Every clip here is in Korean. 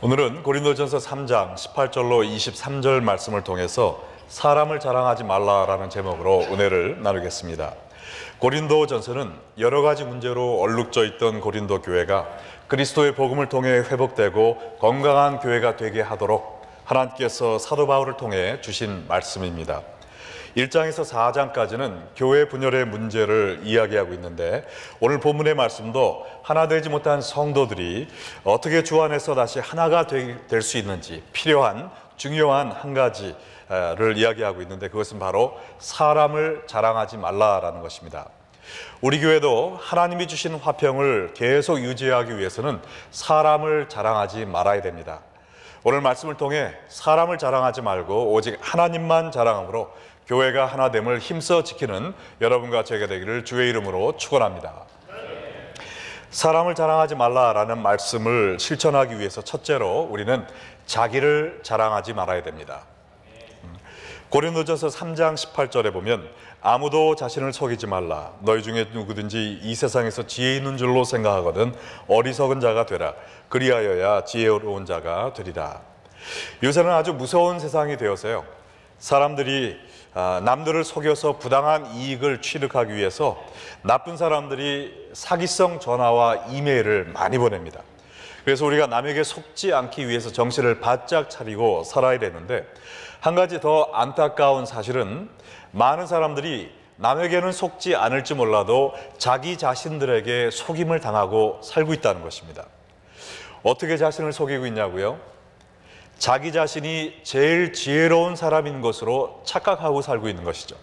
오늘은 고린도전서 3장 18절로 23절 말씀을 통해서 사람을 자랑하지 말라라는 제목으로 은혜를 나누겠습니다. 고린도전서는 여러 가지 문제로 얼룩져 있던 고린도 교회가 그리스도의 복음을 통해 회복되고 건강한 교회가 되게 하도록 하나님께서 사도 바울을 통해 주신 말씀입니다. 1장에서 4장까지는 교회 분열의 문제를 이야기하고 있는데, 오늘 본문의 말씀도 하나 되지 못한 성도들이 어떻게 주 안에서 다시 하나가 될 수 있는지 필요한 중요한 한 가지를 이야기하고 있는데, 그것은 바로 사람을 자랑하지 말라라는 것입니다. 우리 교회도 하나님이 주신 화평을 계속 유지하기 위해서는 사람을 자랑하지 말아야 됩니다. 오늘 말씀을 통해 사람을 자랑하지 말고 오직 하나님만 자랑함으로 교회가 하나됨을 힘써 지키는 여러분과 제가 되기를 주의 이름으로 축원합니다. 사람을 자랑하지 말라라는 말씀을 실천하기 위해서 첫째로 우리는 자기를 자랑하지 말아야 됩니다. 고린도전서 3장 18절에 보면 아무도 자신을 속이지 말라. 너희 중에 누구든지 이 세상에서 지혜 있는 줄로 생각하거든 어리석은 자가 되라. 그리하여야 지혜로운 자가 되리라. 요새는 아주 무서운 세상이 되어서요, 사람들이 남들을 속여서 부당한 이익을 취득하기 위해서 나쁜 사람들이 사기성 전화와 이메일을 많이 보냅니다. 그래서 우리가 남에게 속지 않기 위해서 정신을 바짝 차리고 살아야 되는데, 한 가지 더 안타까운 사실은 많은 사람들이 남에게는 속지 않을지 몰라도 자기 자신들에게 속임을 당하고 살고 있다는 것입니다. 어떻게 자신을 속이고 있냐고요? 자기 자신이 제일 지혜로운 사람인 것으로 착각하고 살고 있는 것이죠.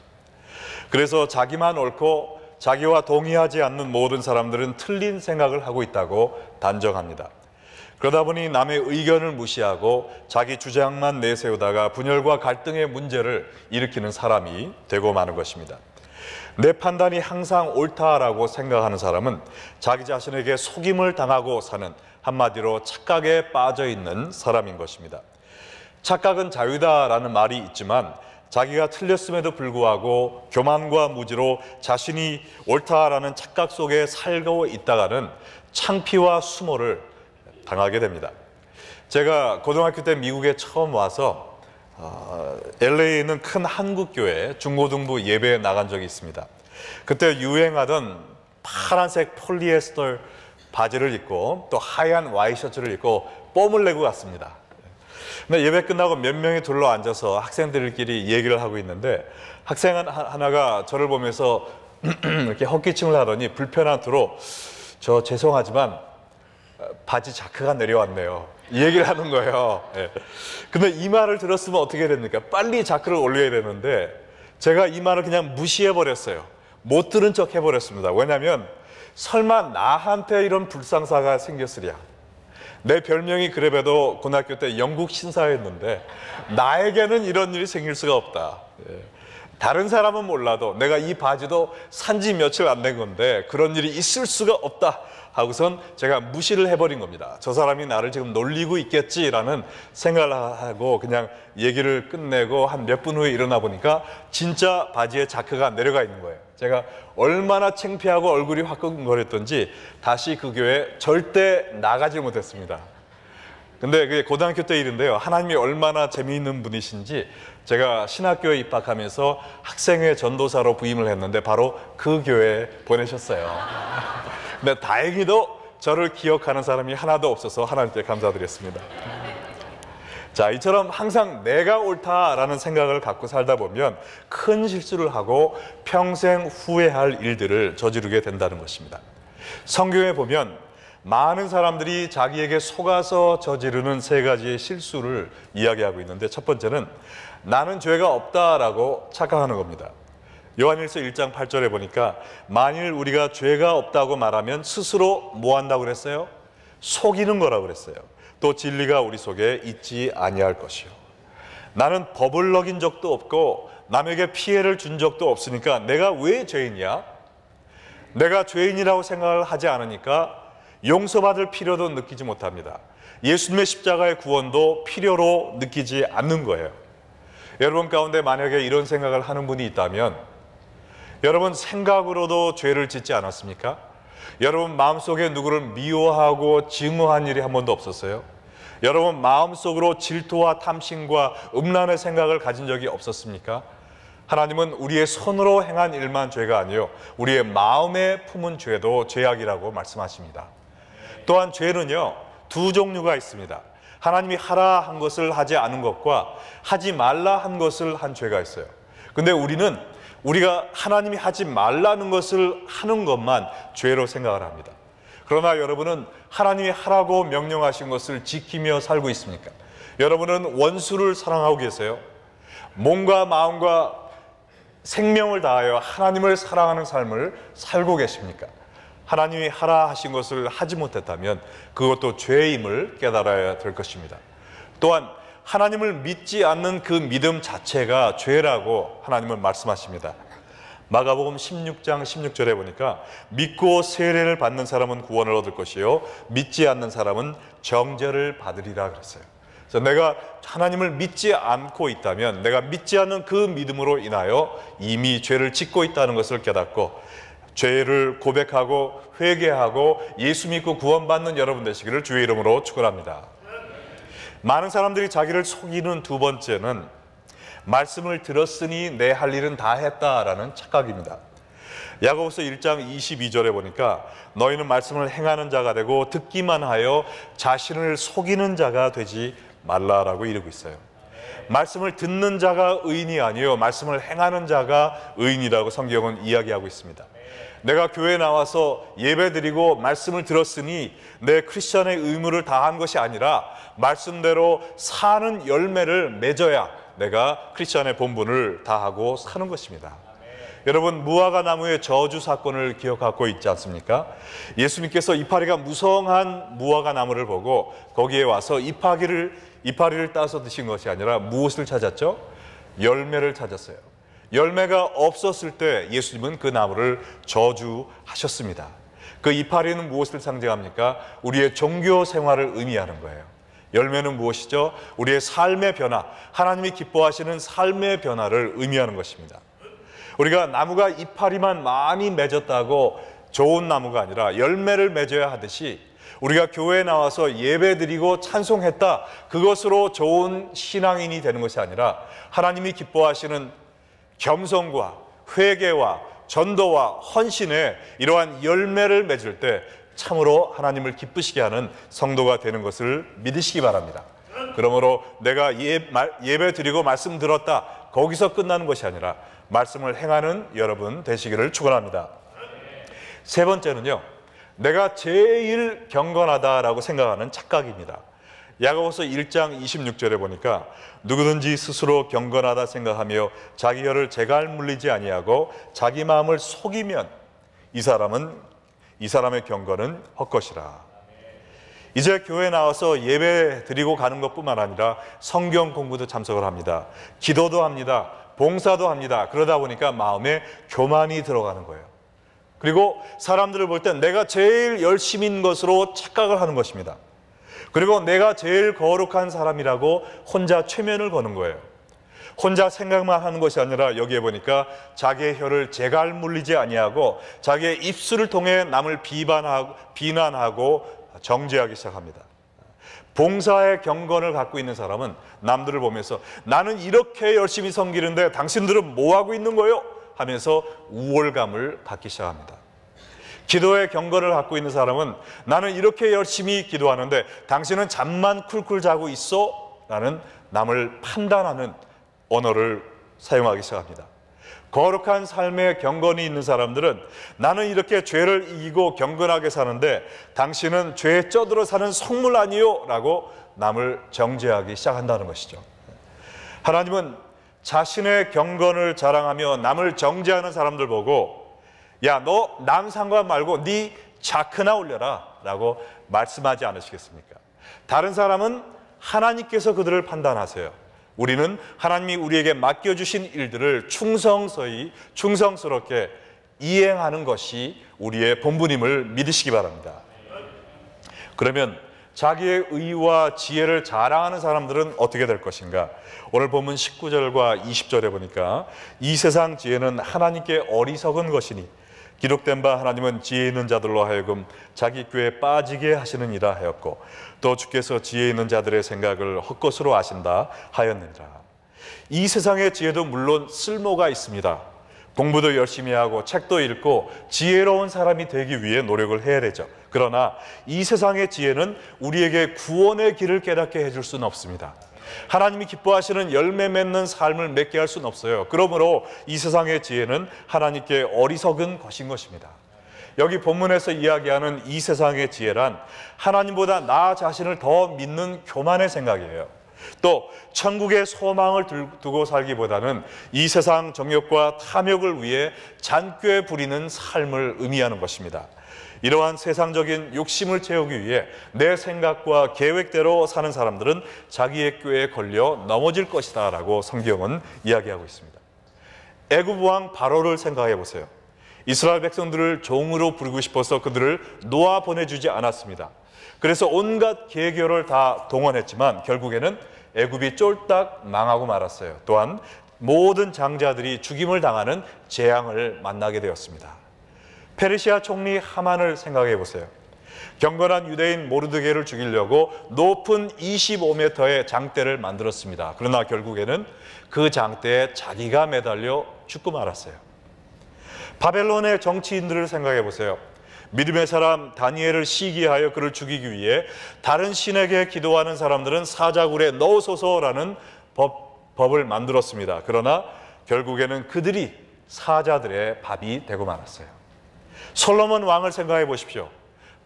그래서 자기만 옳고 자기와 동의하지 않는 모든 사람들은 틀린 생각을 하고 있다고 단정합니다. 그러다 보니 남의 의견을 무시하고 자기 주장만 내세우다가 분열과 갈등의 문제를 일으키는 사람이 되고 마는 것입니다. 내 판단이 항상 옳다라고 생각하는 사람은 자기 자신에게 속임을 당하고 사는, 한마디로 착각에 빠져 있는 사람인 것입니다. 착각은 자유다라는 말이 있지만 자기가 틀렸음에도 불구하고 교만과 무지로 자신이 옳다라는 착각 속에 살고 있다가는 창피와 수모를 당하게 됩니다. 제가 고등학교 때 미국에 처음 와서 LA에 있는 큰 한국교회 중고등부 예배에 나간 적이 있습니다. 그때 유행하던 파란색 폴리에스터 바지를 입고 또 하얀 와이셔츠를 입고 뽐을 내고 갔습니다. 근데 예배 끝나고 몇 명이 둘러 앉아서 학생들끼리 얘기를 하고 있는데, 학생 하나가 저를 보면서 이렇게 헛기침을 하더니 불편한 투로 저 죄송하지만 바지 자크가 내려왔네요, 이 얘기를 하는 거예요. 근데 이 말을 들었으면 어떻게 됩니까? 빨리 자크를 올려야 되는데 제가 이 말을 그냥 무시해 버렸어요. 못 들은 척 해버렸습니다. 왜냐하면 설마 나한테 이런 불상사가 생겼으랴. 내 별명이 그래봬도 고등학교 때 영국 신사였는데 나에게는 이런 일이 생길 수가 없다. 다른 사람은 몰라도 내가 이 바지도 산지 며칠 안 된 건데 그런 일이 있을 수가 없다 하고선 제가 무시를 해버린 겁니다. 저 사람이 나를 지금 놀리고 있겠지라는 생각을 하고 그냥 얘기를 끝내고 한 몇 분 후에 일어나 보니까 진짜 바지에 자크가 내려가 있는 거예요. 제가 얼마나 창피하고 얼굴이 화끈거렸던지 다시 그 교회 절대 나가지 못했습니다. 근데 그게 고등학교 때 일인데요, 하나님이 얼마나 재미있는 분이신지 제가 신학교에 입학하면서 학생회 전도사로 부임을 했는데 바로 그 교회에 보내셨어요. 근데 다행히도 저를 기억하는 사람이 하나도 없어서 하나님께 감사드렸습니다. 자, 이처럼 항상 내가 옳다라는 생각을 갖고 살다 보면 큰 실수를 하고 평생 후회할 일들을 저지르게 된다는 것입니다. 성경에 보면 많은 사람들이 자기에게 속아서 저지르는 세 가지의 실수를 이야기하고 있는데, 첫 번째는 나는 죄가 없다라고 착각하는 겁니다. 요한일서 1장 8절에 보니까 만일 우리가 죄가 없다고 말하면 스스로 뭐 한다고 그랬어요? 속이는 거라고 그랬어요. 또 진리가 우리 속에 있지 아니할 것이요. 나는 법을 어긴 적도 없고 남에게 피해를 준 적도 없으니까 내가 왜 죄인이야? 내가 죄인이라고 생각을 하지 않으니까 용서받을 필요도 느끼지 못합니다. 예수님의 십자가의 구원도 필요로 느끼지 않는 거예요. 여러분 가운데 만약에 이런 생각을 하는 분이 있다면, 여러분 생각으로도 죄를 짓지 않았습니까? 여러분 마음속에 누구를 미워하고 증오한 일이 한 번도 없었어요? 여러분 마음속으로 질투와 탐심과 음란의 생각을 가진 적이 없었습니까? 하나님은 우리의 손으로 행한 일만 죄가 아니요 우리의 마음에 품은 죄도 죄악이라고 말씀하십니다. 또한 죄는요 두 종류가 있습니다. 하나님이 하라 한 것을 하지 않은 것과 하지 말라 한 것을 한 죄가 있어요. 근데 우리가 하나님이 하지 말라는 것을 하는 것만 죄로 생각을 합니다. 그러나 여러분은 하나님이 하라고 명령하신 것을 지키며 살고 있습니까? 여러분은 원수를 사랑하고 계세요? 몸과 마음과 생명을 다하여 하나님을 사랑하는 삶을 살고 계십니까? 하나님이 하라 하신 것을 하지 못했다면 그것도 죄임을 깨달아야 될 것입니다. 또한 하나님을 믿지 않는 그 믿음 자체가 죄라고 하나님은 말씀하십니다. 마가복음 16장 16절에 보니까 믿고 세례를 받는 사람은 구원을 얻을 것이요 믿지 않는 사람은 정죄를 받으리라 그랬어요. 그래서 내가 하나님을 믿지 않고 있다면 내가 믿지 않는 그 믿음으로 인하여 이미 죄를 짓고 있다는 것을 깨닫고 죄를 고백하고 회개하고 예수 믿고 구원받는 여러분 되시기를 주의 이름으로 축원합니다. 많은 사람들이 자기를 속이는 두 번째는 말씀을 들었으니 내 할 일은 다 했다라는 착각입니다. 야고보서 1장 22절에 보니까 너희는 말씀을 행하는 자가 되고 듣기만 하여 자신을 속이는 자가 되지 말라라고 이르고 있어요. 말씀을 듣는 자가 의인이 아니요 말씀을 행하는 자가 의인이라고 성경은 이야기하고 있습니다. 내가 교회에 나와서 예배드리고 말씀을 들었으니 내 크리스천의 의무를 다한 것이 아니라 말씀대로 사는 열매를 맺어야 내가 크리스천의 본분을 다하고 사는 것입니다. 여러분 무화과 나무의 저주 사건을 기억하고 있지 않습니까? 예수님께서 이파리가 무성한 무화과 나무를 보고 거기에 와서 이파리를 따서 드신 것이 아니라 무엇을 찾았죠? 열매를 찾았어요. 열매가 없었을 때 예수님은 그 나무를 저주하셨습니다. 그 이파리는 무엇을 상징합니까? 우리의 종교 생활을 의미하는 거예요. 열매는 무엇이죠? 우리의 삶의 변화, 하나님이 기뻐하시는 삶의 변화를 의미하는 것입니다. 우리가 나무가 이파리만 많이 맺었다고 좋은 나무가 아니라 열매를 맺어야 하듯이 우리가 교회에 나와서 예배드리고 찬송했다, 그것으로 좋은 신앙인이 되는 것이 아니라 하나님이 기뻐하시는 겸손과 회개와 전도와 헌신에 이러한 열매를 맺을 때 참으로 하나님을 기쁘시게 하는 성도가 되는 것을 믿으시기 바랍니다. 그러므로 내가 예배 드리고 말씀 들었다, 거기서 끝나는 것이 아니라 말씀을 행하는 여러분 되시기를 축원합니다. 세 번째는요, 내가 제일 경건하다라고 생각하는 착각입니다. 야고보서 1장 26절에 보니까 누구든지 스스로 경건하다 생각하며 자기 혀를 재갈 물리지 아니하고 자기 마음을 속이면 이 사람의 경건은 헛것이라. 이제 교회 나와서 예배 드리고 가는 것뿐만 아니라 성경 공부도 참석을 합니다. 기도도 합니다. 봉사도 합니다. 그러다 보니까 마음에 교만이 들어가는 거예요. 그리고 사람들을 볼 때 내가 제일 열심인 것으로 착각을 하는 것입니다. 그리고 내가 제일 거룩한 사람이라고 혼자 최면을 거는 거예요. 혼자 생각만 하는 것이 아니라 여기에 보니까 자기의 혀를 재갈 물리지 아니하고 자기의 입술을 통해 남을 비난하고 정죄하기 시작합니다. 봉사의 경건을 갖고 있는 사람은 남들을 보면서 나는 이렇게 열심히 섬기는데 당신들은 뭐하고 있는 거요? 하면서 우월감을 갖기 시작합니다. 기도의 경건을 갖고 있는 사람은 나는 이렇게 열심히 기도하는데 당신은 잠만 쿨쿨 자고 있어? 라는 남을 판단하는 언어를 사용하기 시작합니다. 거룩한 삶의 경건이 있는 사람들은 나는 이렇게 죄를 이기고 경건하게 사는데 당신은 죄에 쩌들어 사는 속물 아니요? 라고 남을 정죄하기 시작한다는 것이죠. 하나님은 자신의 경건을 자랑하며 남을 정죄하는 사람들 보고 야, 너 남 상관 말고 네 자크나 올려라 라고 말씀하지 않으시겠습니까? 다른 사람은 하나님께서 그들을 판단하세요. 우리는 하나님이 우리에게 맡겨주신 일들을 충성스럽게 이행하는 것이 우리의 본분임을 믿으시기 바랍니다. 그러면 자기의 의와 지혜를 자랑하는 사람들은 어떻게 될 것인가? 오늘 본문 19절과 20절에 보니까 이 세상 지혜는 하나님께 어리석은 것이니 기록된 바 하나님은 지혜 있는 자들로 하여금 자기 꾀에 빠지게 하시느니라 하였고 또 주께서 지혜 있는 자들의 생각을 헛것으로 아신다 하였느니라. 이 세상의 지혜도 물론 쓸모가 있습니다. 공부도 열심히 하고 책도 읽고 지혜로운 사람이 되기 위해 노력을 해야 되죠. 그러나 이 세상의 지혜는 우리에게 구원의 길을 깨닫게 해줄 수는 없습니다. 하나님이 기뻐하시는 열매 맺는 삶을 맺게 할 수는 없어요. 그러므로 이 세상의 지혜는 하나님께 어리석은 것인 것입니다. 여기 본문에서 이야기하는 이 세상의 지혜란 하나님보다 나 자신을 더 믿는 교만의 생각이에요. 또 천국의 소망을 두고 살기보다는 이 세상 정욕과 탐욕을 위해 잔꾀 부리는 삶을 의미하는 것입니다. 이러한 세상적인 욕심을 채우기 위해 내 생각과 계획대로 사는 사람들은 자기의 꾀에 걸려 넘어질 것이다 라고 성경은 이야기하고 있습니다. 애굽 왕 바로를 생각해 보세요. 이스라엘 백성들을 종으로 부르고 싶어서 그들을 놓아 보내주지 않았습니다. 그래서 온갖 계교를 다 동원했지만 결국에는 애굽이 쫄딱 망하고 말았어요. 또한 모든 장자들이 죽임을 당하는 재앙을 만나게 되었습니다. 페르시아 총리 하만을 생각해 보세요. 경건한 유대인 모르드게를 죽이려고 높은 25m의 장대를 만들었습니다. 그러나 결국에는 그 장대에 자기가 매달려 죽고 말았어요. 바벨론의 정치인들을 생각해 보세요. 믿음의 사람 다니엘을 시기하여 그를 죽이기 위해 다른 신에게 기도하는 사람들은 사자굴에 넣으소서라는 법을 만들었습니다. 그러나 결국에는 그들이 사자들의 밥이 되고 말았어요. 솔로몬 왕을 생각해 보십시오.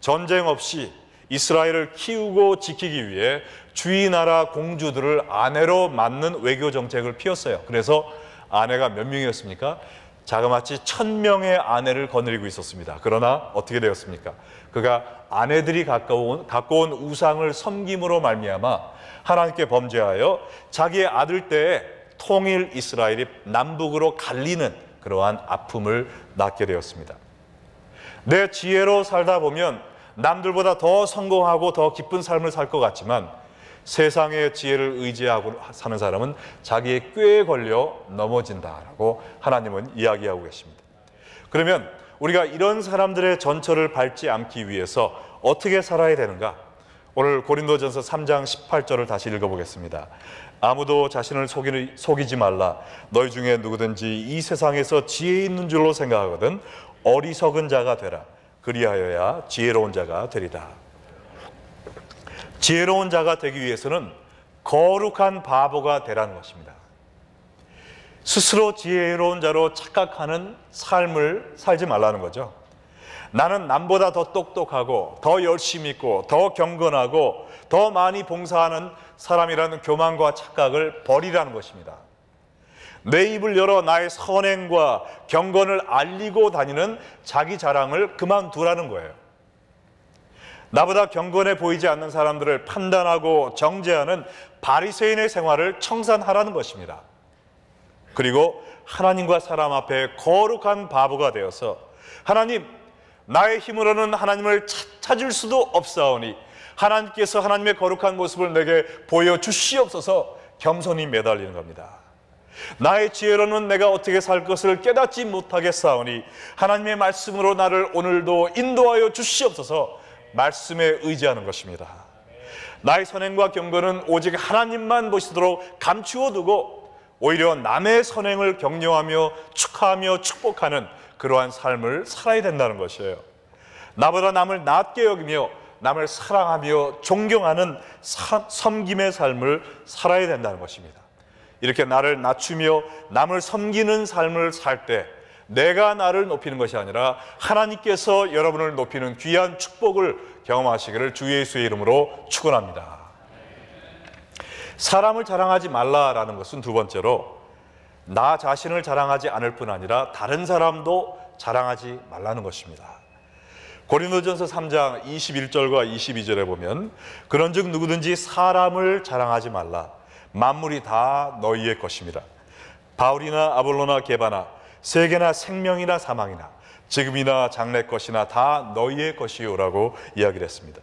전쟁 없이 이스라엘을 키우고 지키기 위해 주위 나라 공주들을 아내로 맞는 외교 정책을 피웠어요. 그래서 아내가 몇 명이었습니까? 자그마치 1000명의 아내를 거느리고 있었습니다. 그러나 어떻게 되었습니까? 그가 아내들이 갖고 온 우상을 섬김으로 말미암아 하나님께 범죄하여 자기의 아들 때에 통일 이스라엘이 남북으로 갈리는 그러한 아픔을 낳게 되었습니다. 내 지혜로 살다 보면 남들보다 더 성공하고 더 기쁜 삶을 살 것 같지만 세상의 지혜를 의지하고 사는 사람은 자기의 꾀에 걸려 넘어진다라고 하나님은 이야기하고 계십니다. 그러면 우리가 이런 사람들의 전철을 밟지 않기 위해서 어떻게 살아야 되는가? 오늘 고린도전서 3장 18절을 다시 읽어보겠습니다. 아무도 자신을 속이지 말라. 너희 중에 누구든지 이 세상에서 지혜 있는 줄로 생각하거든 어리석은 자가 되라. 그리하여야 지혜로운 자가 되리라. 지혜로운 자가 되기 위해서는 거룩한 바보가 되라는 것입니다. 스스로 지혜로운 자로 착각하는 삶을 살지 말라는 거죠. 나는 남보다 더 똑똑하고 더 열심히 있고 더 경건하고 더 많이 봉사하는 사람이라는 교만과 착각을 버리라는 것입니다. 내 입을 열어 나의 선행과 경건을 알리고 다니는 자기 자랑을 그만두라는 거예요. 나보다 경건해 보이지 않는 사람들을 판단하고 정죄하는 바리새인의 생활을 청산하라는 것입니다. 그리고 하나님과 사람 앞에 거룩한 바보가 되어서 하나님, 나의 힘으로는 하나님을 찾을 수도 없사오니 하나님께서 하나님의 거룩한 모습을 내게 보여주시옵소서 겸손히 매달리는 겁니다. 나의 지혜로는 내가 어떻게 살 것을 깨닫지 못하겠사오니 하나님의 말씀으로 나를 오늘도 인도하여 주시옵소서 말씀에 의지하는 것입니다. 나의 선행과 경건은 오직 하나님만 보시도록 감추어 두고 오히려 남의 선행을 격려하며 축하하며 축복하는 그러한 삶을 살아야 된다는 것이에요. 나보다 남을 낮게 여기며 남을 사랑하며 존경하는 섬김의 삶을 살아야 된다는 것입니다. 이렇게 나를 낮추며 남을 섬기는 삶을 살 때 내가 나를 높이는 것이 아니라 하나님께서 여러분을 높이는 귀한 축복을 경험하시기를 주 예수의 이름으로 축원합니다. 사람을 자랑하지 말라라는 것은 두 번째로 나 자신을 자랑하지 않을 뿐 아니라 다른 사람도 자랑하지 말라는 것입니다. 고린도전서 3장 21절과 22절에 보면 그런즉 누구든지 사람을 자랑하지 말라. 만물이 다 너희의 것입니다. 바울이나 아볼로나 게바나 세계나 생명이나 사망이나 지금이나 장래 것이나 다 너희의 것이요라고 이야기를 했습니다.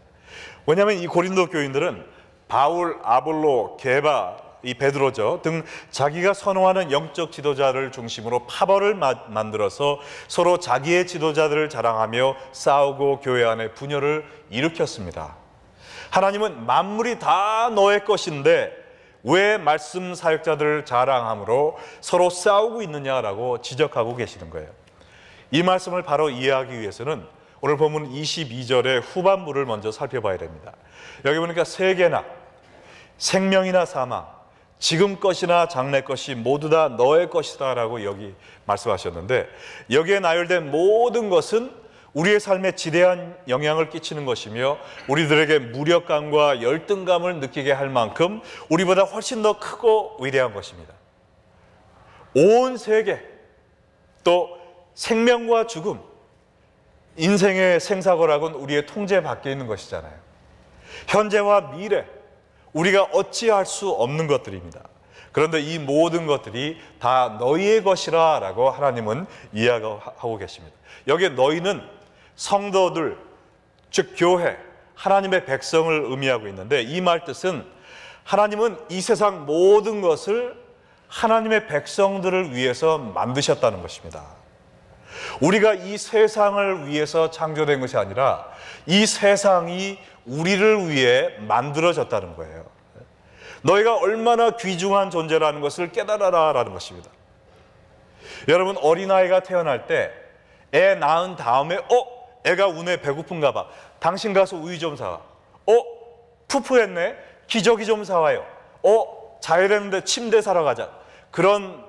왜냐하면 이 고린도 교인들은 바울, 아볼로, 게바 이 베드로죠 등 자기가 선호하는 영적 지도자를 중심으로 파벌을 만들어서 서로 자기의 지도자들을 자랑하며 싸우고 교회 안에 분열을 일으켰습니다. 하나님은 만물이 다 너의 것인데 왜 말씀 사역자들을 자랑함으로 서로 싸우고 있느냐라고 지적하고 계시는 거예요. 이 말씀을 바로 이해하기 위해서는 오늘 본문 22절의 후반부를 먼저 살펴봐야 됩니다. 여기 보니까 세계나 생명이나 사망, 지금 것이나 장래 것이 모두 다 너의 것이다 라고 여기 말씀하셨는데, 여기에 나열된 모든 것은 우리의 삶에 지대한 영향을 끼치는 것이며 우리들에게 무력감과 열등감을 느끼게 할 만큼 우리보다 훨씬 더 크고 위대한 것입니다. 온 세계, 또 생명과 죽음, 인생의 생사고락은 우리의 통제 밖에 있는 것이잖아요. 현재와 미래, 우리가 어찌할 수 없는 것들입니다. 그런데 이 모든 것들이 다 너희의 것이라 라고 하나님은 이야기하고 계십니다. 여기에 너희는 성도들, 즉 교회, 하나님의 백성을 의미하고 있는데, 이 말 뜻은 하나님은 이 세상 모든 것을 하나님의 백성들을 위해서 만드셨다는 것입니다. 우리가 이 세상을 위해서 창조된 것이 아니라 이 세상이 우리를 위해 만들어졌다는 거예요. 너희가 얼마나 귀중한 존재라는 것을 깨달아라 라는 것입니다. 여러분, 어린아이가 태어날 때 애 낳은 다음에 애가 운에 배고픈가 봐, 당신 가서 우유 좀 사와. 푸푸했네, 기저귀 좀 사와요. 자야 되는데 침대 사러 가자. 그런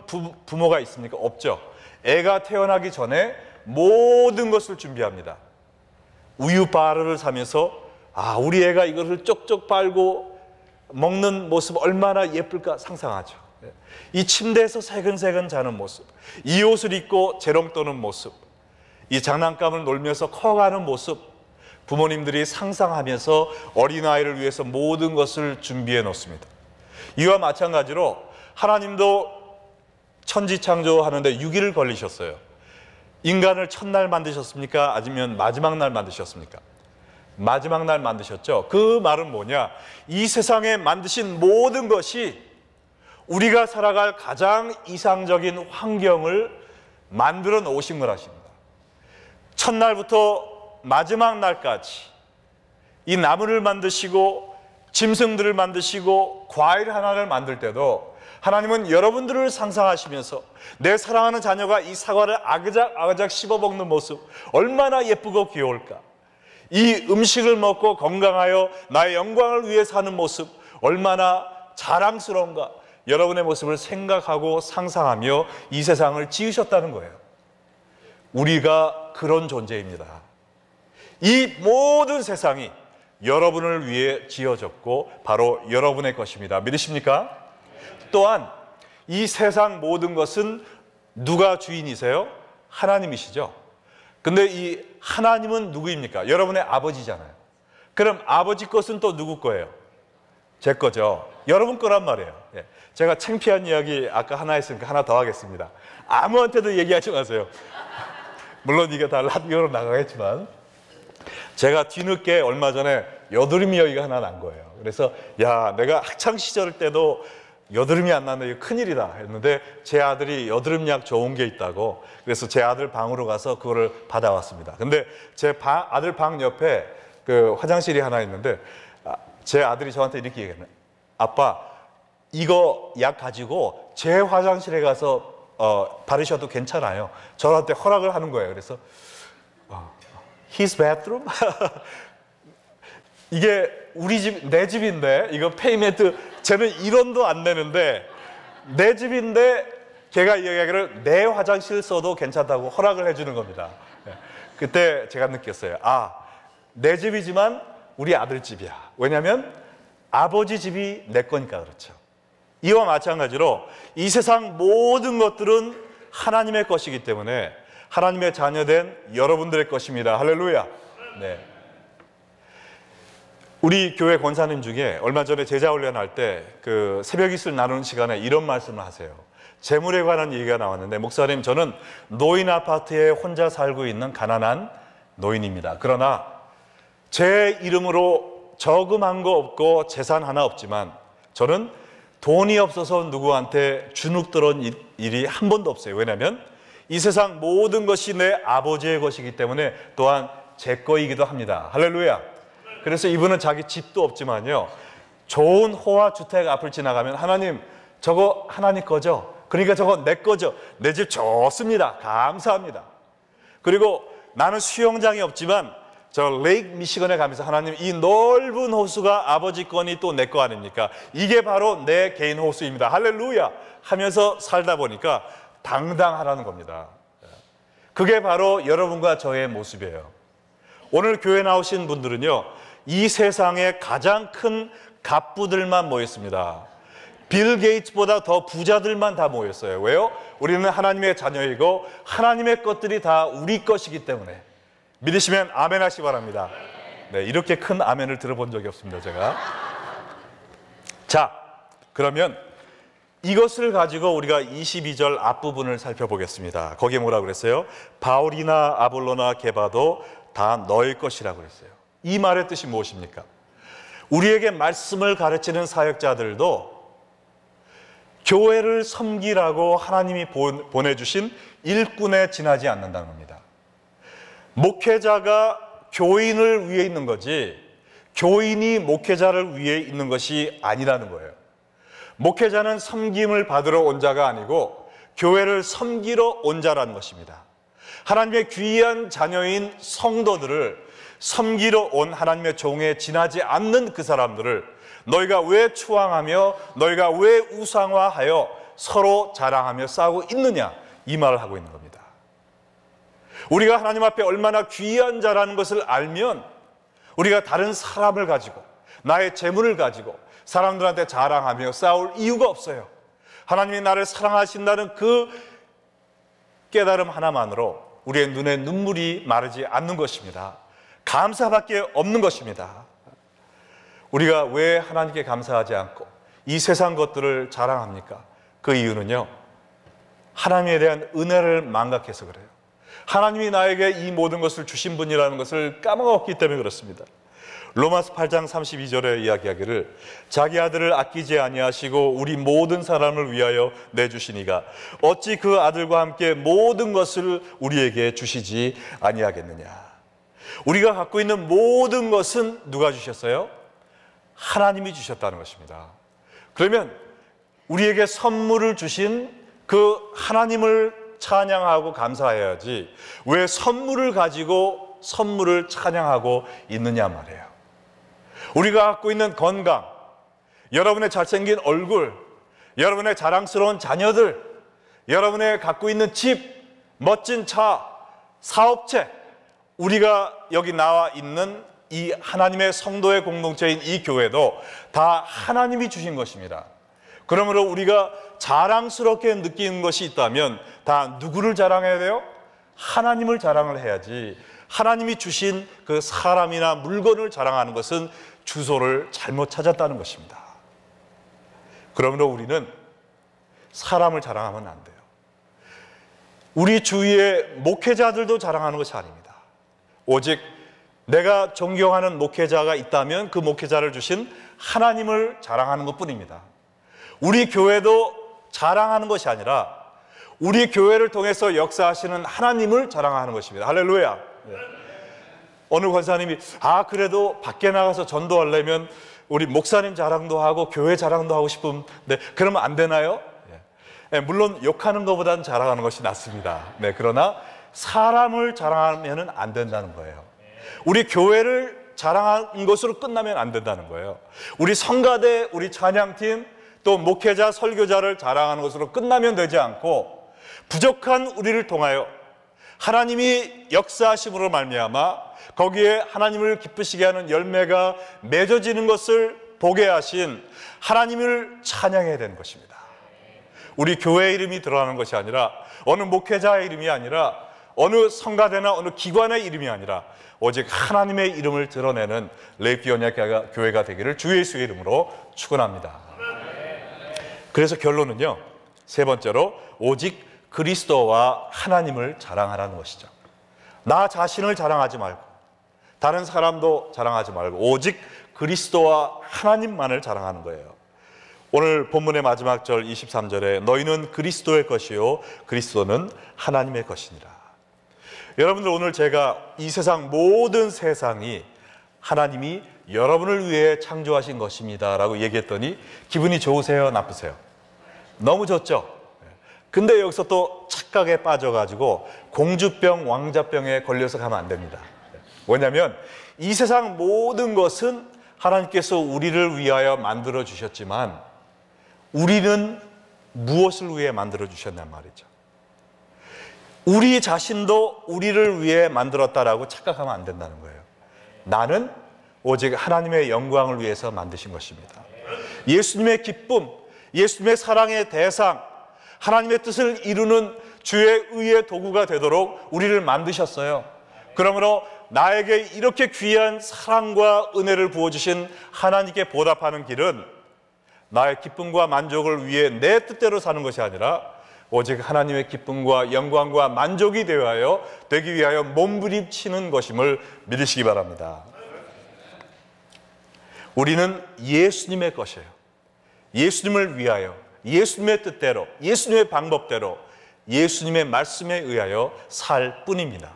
부모가 있습니까? 없죠. 애가 태어나기 전에 모든 것을 준비합니다. 우유 바르를 사면서 우리 애가 이것을 쪽쪽 빨고 먹는 모습 얼마나 예쁠까 상상하죠. 이 침대에서 새근새근 자는 모습, 이 옷을 입고 재롱 떠는 모습, 이 장난감을 놀면서 커가는 모습, 부모님들이 상상하면서 어린아이를 위해서 모든 것을 준비해 놓습니다. 이와 마찬가지로 하나님도 천지창조하는데 6일을 걸리셨어요. 인간을 첫날 만드셨습니까? 아니면 마지막 날 만드셨습니까? 마지막 날 만드셨죠. 그 말은 뭐냐? 이 세상에 만드신 모든 것이 우리가 살아갈 가장 이상적인 환경을 만들어 놓으신 거라십니다. 첫날부터 마지막 날까지 이 나무를 만드시고 짐승들을 만드시고 과일 하나를 만들 때도 하나님은 여러분들을 상상하시면서 내 사랑하는 자녀가 이 사과를 아그작 씹어먹는 모습 얼마나 예쁘고 귀여울까, 이 음식을 먹고 건강하여 나의 영광을 위해 사는 모습 얼마나 자랑스러운가, 여러분의 모습을 생각하고 상상하며 이 세상을 지으셨다는 거예요. 우리가 그런 존재입니다. 이 모든 세상이 여러분을 위해 지어졌고 바로 여러분의 것입니다. 믿으십니까? 또한 이 세상 모든 것은 누가 주인이세요? 하나님이시죠. 근데 이 하나님은 누구입니까? 여러분의 아버지잖아요. 그럼 아버지 것은 또 누구 거예요? 제 거죠. 여러분 거란 말이에요. 제가 창피한 이야기 아까 하나 했으니까 하나 더 하겠습니다. 아무한테도 얘기하지 마세요. 물론 이게 다 라디오로 나가겠지만 제가 뒤늦게 얼마 전에 여드름 이야기가 하나 난 거예요. 그래서 내가 학창 시절 때도 여드름이 안 나는데 이거 큰일이다 했는데 제 아들이 여드름약 좋은 게 있다고, 그래서 제 아들 방으로 가서 그거를 받아왔습니다. 근데 제 아들 방 옆에 그 화장실이 하나 있는데 제 아들이 저한테 이렇게 얘기했네. 아빠, 이거 약 가지고 제 화장실에 가서 바르셔도 괜찮아요. 저한테 허락을 하는 거예요. 그래서 his bathroom? 이게 우리 집, 내 집인데 이거 페이멘트 쟤는 1원도 안 내는데 내 집인데 걔가 이야기를 내 화장실 써도 괜찮다고 허락을 해주는 겁니다. 그때 제가 느꼈어요. 내 집이지만 우리 아들 집이야. 왜냐하면 아버지 집이 내 거니까 그렇죠. 이와 마찬가지로 이 세상 모든 것들은 하나님의 것이기 때문에 하나님의 자녀된 여러분들의 것입니다. 할렐루야. 네. 우리 교회 권사님 중에 얼마 전에 제자 훈련할 때 그 새벽 이슬 나누는 시간에 이런 말씀을 하세요. 재물에 관한 얘기가 나왔는데, 목사님, 저는 노인 아파트에 혼자 살고 있는 가난한 노인입니다. 그러나 제 이름으로 저금한 거 없고 재산 하나 없지만 저는 돈이 없어서 누구한테 주눅 들은 일이 한 번도 없어요. 왜냐하면 이 세상 모든 것이 내 아버지의 것이기 때문에 또한 제 거이기도 합니다. 할렐루야. 그래서 이분은 자기 집도 없지만요, 좋은 호화 주택 앞을 지나가면 하나님, 저거 하나님 거죠? 그러니까 저거 내 거죠? 내 집 좋습니다. 감사합니다. 그리고 나는 수영장이 없지만 저 레이크 미시건에 가면서 하나님, 이 넓은 호수가 아버지 거니 또 내 거 아닙니까? 이게 바로 내 개인 호수입니다. 할렐루야 하면서 살다 보니까 당당하라는 겁니다. 그게 바로 여러분과 저의 모습이에요. 오늘 교회 나오신 분들은요, 이 세상에 가장 큰 갑부들만 모였습니다. 빌 게이츠보다 더 부자들만 다 모였어요. 왜요? 우리는 하나님의 자녀이고 하나님의 것들이 다 우리 것이기 때문에. 믿으시면 아멘 하시기 바랍니다. 네, 이렇게 큰 아멘을 들어본 적이 없습니다, 제가. 자, 그러면 이것을 가지고 우리가 22절 앞부분을 살펴보겠습니다. 거기에 뭐라고 그랬어요? 바울이나 아볼로나 게바도 다 너희 것이라고 그랬어요. 이 말의 뜻이 무엇입니까? 우리에게 말씀을 가르치는 사역자들도 교회를 섬기라고 하나님이 보내주신 일꾼에 지나지 않는다는 겁니다. 목회자가 교인을 위해 있는 거지 교인이 목회자를 위해 있는 것이 아니라는 거예요. 목회자는 섬김을 받으러 온 자가 아니고 교회를 섬기러 온 자라는 것입니다. 하나님의 귀한 자녀인 성도들을 섬기러 온 하나님의 종에 지나지 않는 그 사람들을 너희가 왜 추앙하며 너희가 왜 우상화하여 서로 자랑하며 싸우고 있느냐, 이 말을 하고 있는 겁니다. 우리가 하나님 앞에 얼마나 귀한 자라는 것을 알면 우리가 다른 사람을 가지고 나의 재물을 가지고 사람들한테 자랑하며 싸울 이유가 없어요. 하나님이 나를 사랑하신다는 그 깨달음 하나만으로 우리의 눈에 눈물이 마르지 않는 것입니다. 감사밖에 없는 것입니다. 우리가 왜 하나님께 감사하지 않고 이 세상 것들을 자랑합니까? 그 이유는요, 하나님에 대한 은혜를 망각해서 그래요. 하나님이 나에게 이 모든 것을 주신 분이라는 것을 까먹었기 때문에 그렇습니다. 로마서 8장 32절에 이야기하기를 자기 아들을 아끼지 아니하시고 우리 모든 사람을 위하여 내주시니가 어찌 그 아들과 함께 모든 것을 우리에게 주시지 아니하겠느냐. 우리가 갖고 있는 모든 것은 누가 주셨어요? 하나님이 주셨다는 것입니다. 그러면 우리에게 선물을 주신 그 하나님을 찬양하고 감사해야지 왜 선물을 가지고 선물을 찬양하고 있느냐 말이에요. 우리가 갖고 있는 건강, 여러분의 잘생긴 얼굴, 여러분의 자랑스러운 자녀들, 여러분의 갖고 있는 집, 멋진 차, 사업체, 우리가 여기 나와 있는 이 하나님의 성도의 공동체인 이 교회도 다 하나님이 주신 것입니다. 그러므로 우리가 자랑스럽게 느끼는 것이 있다면 다 누구를 자랑해야 돼요? 하나님을 자랑을 해야지. 하나님이 주신 그 사람이나 물건을 자랑하는 것은 주소를 잘못 찾았다는 것입니다. 그러므로 우리는 사람을 자랑하면 안 돼요. 우리 주위의 목회자들도 자랑하는 것이 아닙니다. 오직 내가 존경하는 목회자가 있다면 그 목회자를 주신 하나님을 자랑하는 것뿐입니다. 우리 교회도 자랑하는 것이 아니라 우리 교회를 통해서 역사하시는 하나님을 자랑하는 것입니다. 할렐루야. 네. 어느 권사님이 그래도 밖에 나가서 전도하려면 우리 목사님 자랑도 하고 교회 자랑도 하고 싶은데 그러면 안 되나요? 네. 물론 욕하는 것보다는 자랑하는 것이 낫습니다. 네. 그러나 사람을 자랑하면 안 된다는 거예요. 우리 교회를 자랑하는 것으로 끝나면 안 된다는 거예요. 우리 성가대, 우리 찬양팀, 또 목회자, 설교자를 자랑하는 것으로 끝나면 되지 않고 부족한 우리를 통하여 하나님이 역사하심으로 말미암아 거기에 하나님을 기쁘시게 하는 열매가 맺어지는 것을 보게 하신 하나님을 찬양해야 되는 것입니다. 우리 교회 이름이 드러나는 것이 아니라 어느 목회자의 이름이 아니라 어느 성가대나 어느 기관의 이름이 아니라 오직 하나님의 이름을 드러내는 레이피오니아 교회가 되기를 주 예수의 이름으로 축원합니다. 그래서 결론은요, 세 번째로 오직 그리스도와 하나님을 자랑하라는 것이죠. 나 자신을 자랑하지 말고 다른 사람도 자랑하지 말고 오직 그리스도와 하나님만을 자랑하는 거예요. 오늘 본문의 마지막 절 23절에 너희는 그리스도의 것이요 그리스도는 하나님의 것이니라. 여러분들, 오늘 제가 이 세상 모든 세상이 하나님이 여러분을 위해 창조하신 것입니다 라고 얘기했더니 기분이 좋으세요? 나쁘세요? 너무 좋죠? 근데 여기서 또 착각에 빠져가지고 공주병, 왕자병에 걸려서 가면 안 됩니다. 뭐냐면 이 세상 모든 것은 하나님께서 우리를 위하여 만들어 주셨지만 우리는 무엇을 위해 만들어 주셨냔 말이죠. 우리 자신도 우리를 위해 만들었다라고 착각하면 안 된다는 거예요. 나는 오직 하나님의 영광을 위해서 만드신 것입니다. 예수님의 기쁨, 예수님의 사랑의 대상, 하나님의 뜻을 이루는 주의 의의 도구가 되도록 우리를 만드셨어요. 그러므로 나에게 이렇게 귀한 사랑과 은혜를 부어주신 하나님께 보답하는 길은 나의 기쁨과 만족을 위해 내 뜻대로 사는 것이 아니라 오직 하나님의 기쁨과 영광과 만족이 되기 위하여 몸부림치는 것임을 믿으시기 바랍니다. 우리는 예수님의 것이에요. 예수님을 위하여, 예수님의 뜻대로, 예수님의 방법대로, 예수님의 말씀에 의하여 살 뿐입니다.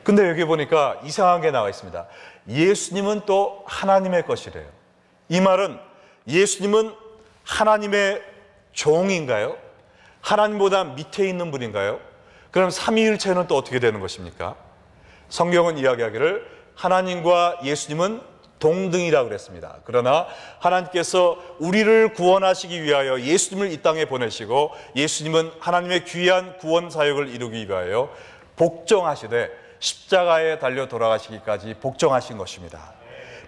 근데 여기 보니까 이상한 게 나와 있습니다. 예수님은 또 하나님의 것이래요. 이 말은 예수님은 하나님의 종인가요? 하나님보다 밑에 있는 분인가요? 그럼 삼위일체는 또 어떻게 되는 것입니까? 성경은 이야기하기를 하나님과 예수님은 동등이라고 그랬습니다. 그러나 하나님께서 우리를 구원하시기 위하여 예수님을 이 땅에 보내시고 예수님은 하나님의 귀한 구원 사역을 이루기 위하여 복종하시되 십자가에 달려 돌아가시기까지 복종하신 것입니다.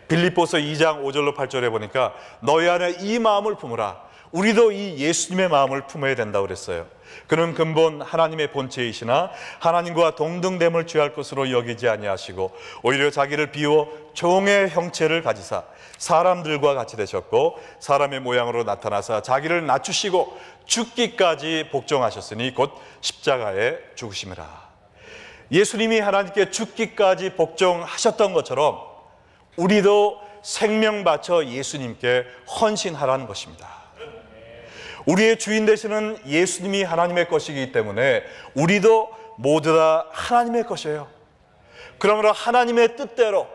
빌립보서 2장 5절로 8절에 보니까 너희 안에 이 마음을 품으라. 우리도 이 예수님의 마음을 품어야 된다고 그랬어요. 그는 근본 하나님의 본체이시나 하나님과 동등됨을 취할 것으로 여기지 아니하시고 오히려 자기를 비워 종의 형체를 가지사 사람들과 같이 되셨고 사람의 모양으로 나타나사 자기를 낮추시고 죽기까지 복종하셨으니 곧 십자가에 죽으심이라. 예수님이 하나님께 죽기까지 복종하셨던 것처럼 우리도 생명 바쳐 예수님께 헌신하라는 것입니다. 우리의 주인 되시는 예수님이 하나님의 것이기 때문에 우리도 모두 다 하나님의 것이에요. 그러므로 하나님의 뜻대로,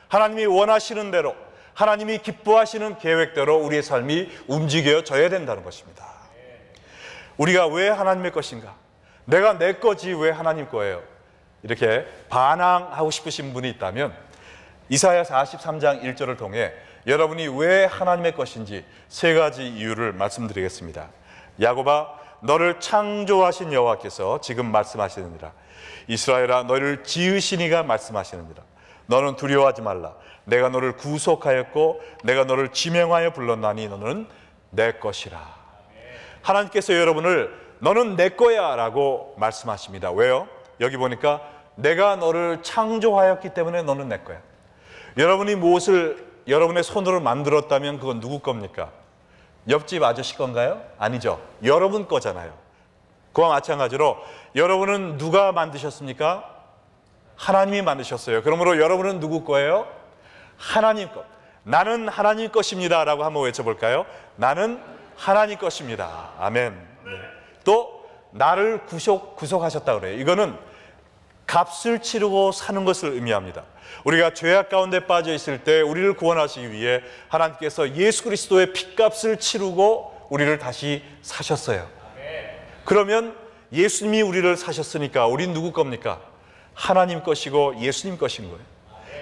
하나님이 원하시는 대로, 하나님이 기뻐하시는 계획대로 우리의 삶이 움직여져야 된다는 것입니다. 우리가 왜 하나님의 것인가? 내가 내 거지 왜 하나님 거예요? 이렇게 반항하고 싶으신 분이 있다면 이사야 43장 1절을 통해 여러분이 왜 하나님의 것인지 세 가지 이유를 말씀드리겠습니다. 야곱아, 너를 창조하신 여호와께서 지금 말씀하시느니라. 이스라엘아, 너를 지으시니가 말씀하시느니라. 너는 두려워하지 말라. 내가 너를 구속하였고 내가 너를 지명하여 불렀나니 너는 내 것이라. 하나님께서 여러분을 너는 내 거야 라고 말씀하십니다. 왜요? 여기 보니까 내가 너를 창조하였기 때문에 너는 내 거야. 여러분이 무엇을 여러분의 손으로 만들었다면 그건 누구 겁니까? 옆집 아저씨 건가요? 아니죠. 여러분 거잖아요. 그와 마찬가지로 여러분은 누가 만드셨습니까? 하나님이 만드셨어요. 그러므로 여러분은 누구 거예요? 하나님 것. 나는 하나님 것입니다 라고 한번 외쳐볼까요? 나는 하나님 것입니다. 아멘. 또 나를 구속하셨다 그래요. 이거는 값을 치르고 사는 것을 의미합니다. 우리가 죄악 가운데 빠져 있을 때 우리를 구원하시기 위해 하나님께서 예수 그리스도의 핏값을 치르고 우리를 다시 사셨어요. 그러면 예수님이 우리를 사셨으니까 우린 누구 겁니까? 하나님 것이고 예수님 것인 거예요.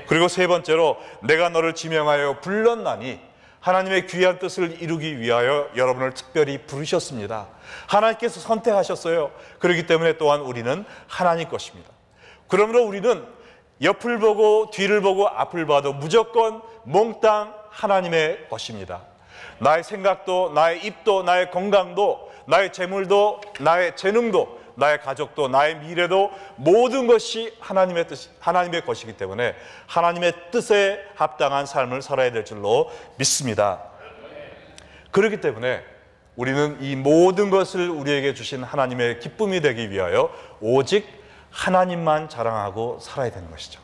그리고 세 번째로 내가 너를 지명하여 불렀나니 하나님의 귀한 뜻을 이루기 위하여 여러분을 특별히 부르셨습니다. 하나님께서 선택하셨어요. 그렇기 때문에 또한 우리는 하나님 것입니다. 그러므로 우리는 옆을 보고 뒤를 보고 앞을 봐도 무조건 몽땅 하나님의 것입니다. 나의 생각도, 나의 입도, 나의 건강도, 나의 재물도, 나의 재능도, 나의 가족도, 나의 미래도 모든 것이 하나님의 뜻, 하나님의 것이기 때문에 하나님의 뜻에 합당한 삶을 살아야 될 줄로 믿습니다. 그렇기 때문에 우리는 이 모든 것을 우리에게 주신 하나님의 기쁨이 되기 위하여 오직 하나님만 자랑하고 살아야 되는 것이죠.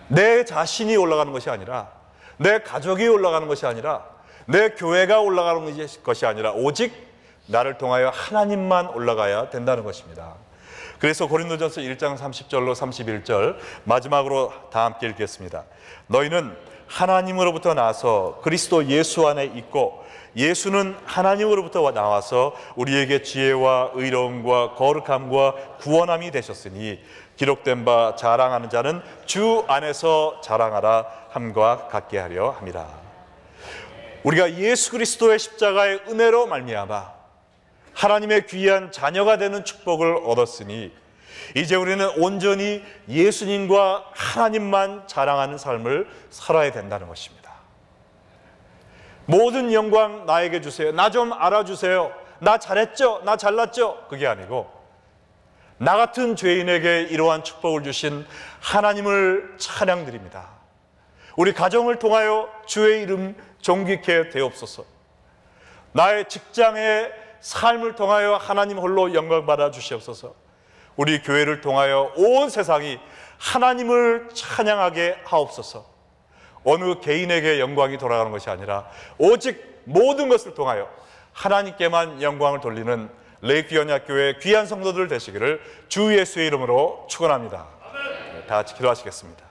내 자신이 올라가는 것이 아니라, 내 가족이 올라가는 것이 아니라, 내 교회가 올라가는 것이 아니라 오직 나를 통하여 하나님만 올라가야 된다는 것입니다. 그래서 고린도전서 1장 30절로 31절 마지막으로 다 함께 읽겠습니다. 너희는 하나님으로부터 나서 그리스도 예수 안에 있고 예수는 하나님으로부터 나와서 우리에게 지혜와 의로움과 거룩함과 구원함이 되셨으니 기록된 바 자랑하는 자는 주 안에서 자랑하라 함과 같게 하려 함이라. 우리가 예수 그리스도의 십자가의 은혜로 말미암아 하나님의 귀한 자녀가 되는 축복을 얻었으니 이제 우리는 온전히 예수님과 하나님만 자랑하는 삶을 살아야 된다는 것입니다. 모든 영광 나에게 주세요. 나 좀 알아주세요. 나 잘했죠? 나 잘났죠? 그게 아니고 나 같은 죄인에게 이러한 축복을 주신 하나님을 찬양드립니다. 우리 가정을 통하여 주의 이름 존귀케 되옵소서. 나의 직장의 삶을 통하여 하나님 홀로 영광받아 주시옵소서. 우리 교회를 통하여 온 세상이 하나님을 찬양하게 하옵소서. 어느 개인에게 영광이 돌아가는 것이 아니라 오직 모든 것을 통하여 하나님께만 영광을 돌리는 레이크 언약교회 귀한 성도들 되시기를 주 예수의 이름으로 축원합니다. 다 같이 기도하시겠습니다.